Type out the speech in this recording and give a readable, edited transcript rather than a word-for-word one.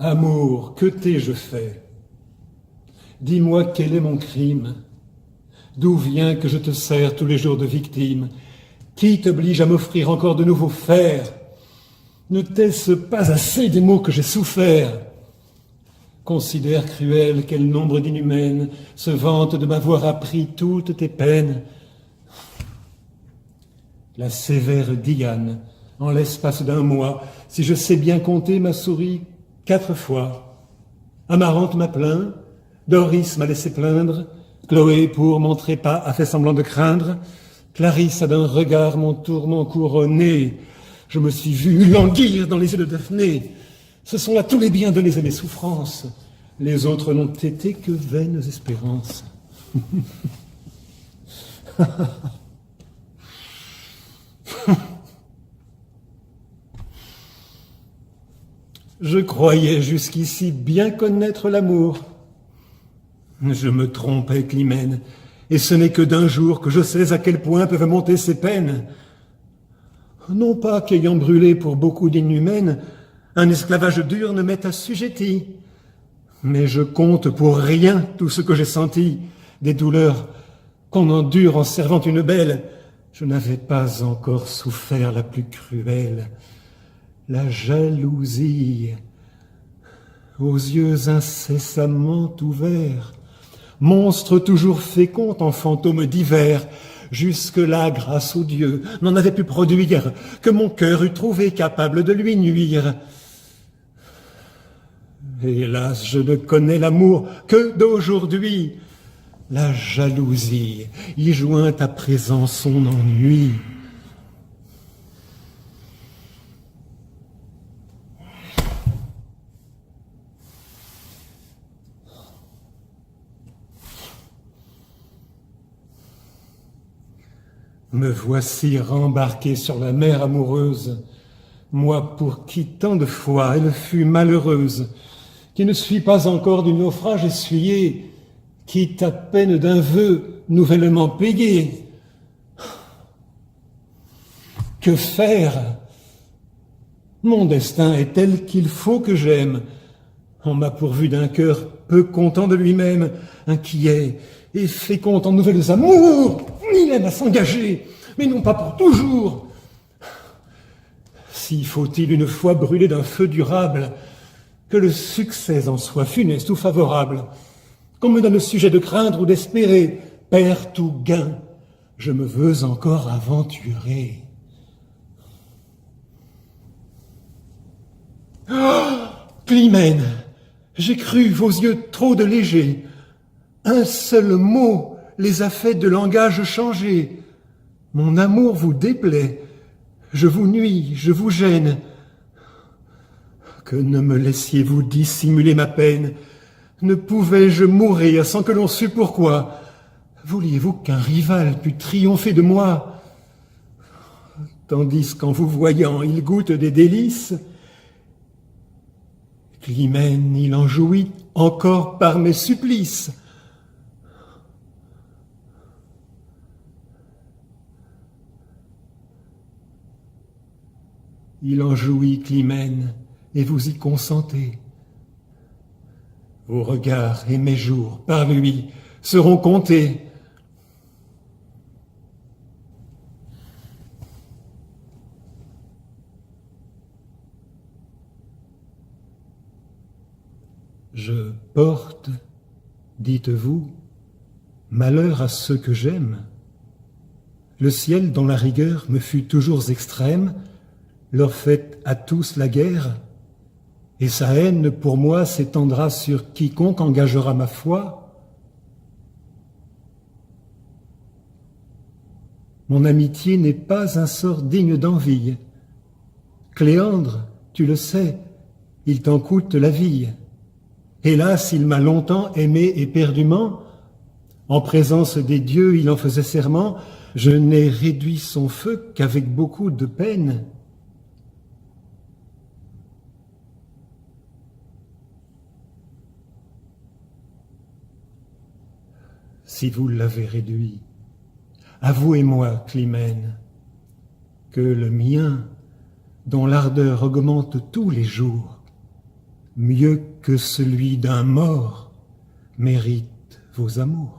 Amour, que t'ai-je fait? Dis-moi quel est mon crime? D'où vient que je te sers tous les jours de victime? Qui t'oblige à m'offrir encore de nouveaux fers? Ne t'est-ce pas assez des maux que j'ai soufferts? Considère, cruel, quel nombre d'inhumaines se vantent de m'avoir appris toutes tes peines. La sévère Diane, en l'espace d'un mois, si je sais bien compter, m'a souri 4 fois. Amarante m'a plaint, Doris m'a laissé plaindre, Chloé, pour mon trépas, a fait semblant de craindre, Clarisse a d'un regard mon tourment couronné. Je me suis vu languir dans les yeux de Daphné. Ce sont là tous les biens donnés à mes souffrances. Les autres n'ont été que vaines espérances. Je croyais jusqu'ici bien connaître l'amour. Je me trompais, Climène, et ce n'est que d'un jour que je sais à quel point peuvent monter ces peines. Non pas qu'ayant brûlé pour beaucoup d'inhumaines, un esclavage dur ne m'est assujetti, mais je compte pour rien tout ce que j'ai senti, des douleurs qu'on endure en servant une belle. Je n'avais pas encore souffert la plus cruelle, la jalousie, aux yeux incessamment ouverts, monstre toujours fécond en fantômes divers. Jusque-là, grâce au Dieu, n'en avait pu produire que mon cœur eût trouvé capable de lui nuire. Hélas, je ne connais l'amour que d'aujourd'hui. La jalousie y joint à présent son ennui. Me voici rembarqué sur la mer amoureuse, moi pour qui tant de fois elle fut malheureuse, qui ne suis pas encore du naufrage essuyé, quitte à peine d'un vœu nouvellement payé. Que faire? Mon destin est tel qu'il faut que j'aime. On m'a pourvu d'un cœur peu content de lui-même, inquiet et fécond en nouvelles amours. Il aime à s'engager, mais non pas pour toujours. Si faut-il une fois brûler d'un feu durable, que le succès en soit funeste ou favorable, qu'on me donne le sujet de craindre ou d'espérer, perte ou gain, je me veux encore aventurer. Oh, Climène, j'ai cru vos yeux trop de légers. Un seul mot les a fait de langage changer. Mon amour vous déplaît, je vous nuis, je vous gêne. Que ne me laissiez-vous dissimuler ma peine? Ne pouvais-je mourir sans que l'on sût pourquoi? Vouliez-vous qu'un rival pût triompher de moi? Tandis qu'en vous voyant, il goûte des délices. Climène, il en jouit encore par mes supplices. Il en jouit, Climène, et vous y consentez. Vos regards et mes jours, par lui, seront comptés. Je porte, dites-vous, malheur à ceux que j'aime. Le ciel, dont la rigueur me fut toujours extrême, leur fait à tous la guerre, et sa haine pour moi s'étendra sur quiconque engagera ma foi. Mon amitié n'est pas un sort digne d'envie. Cléandre, tu le sais, il t'en coûte la vie. Hélas, il m'a longtemps aimé éperdument. En présence des dieux, il en faisait serment. Je n'ai réduit son feu qu'avec beaucoup de peine. Si vous l'avez réduit, avouez-moi, Climène, que le mien, dont l'ardeur augmente tous les jours, mieux que celui d'un mort, mérite vos amours.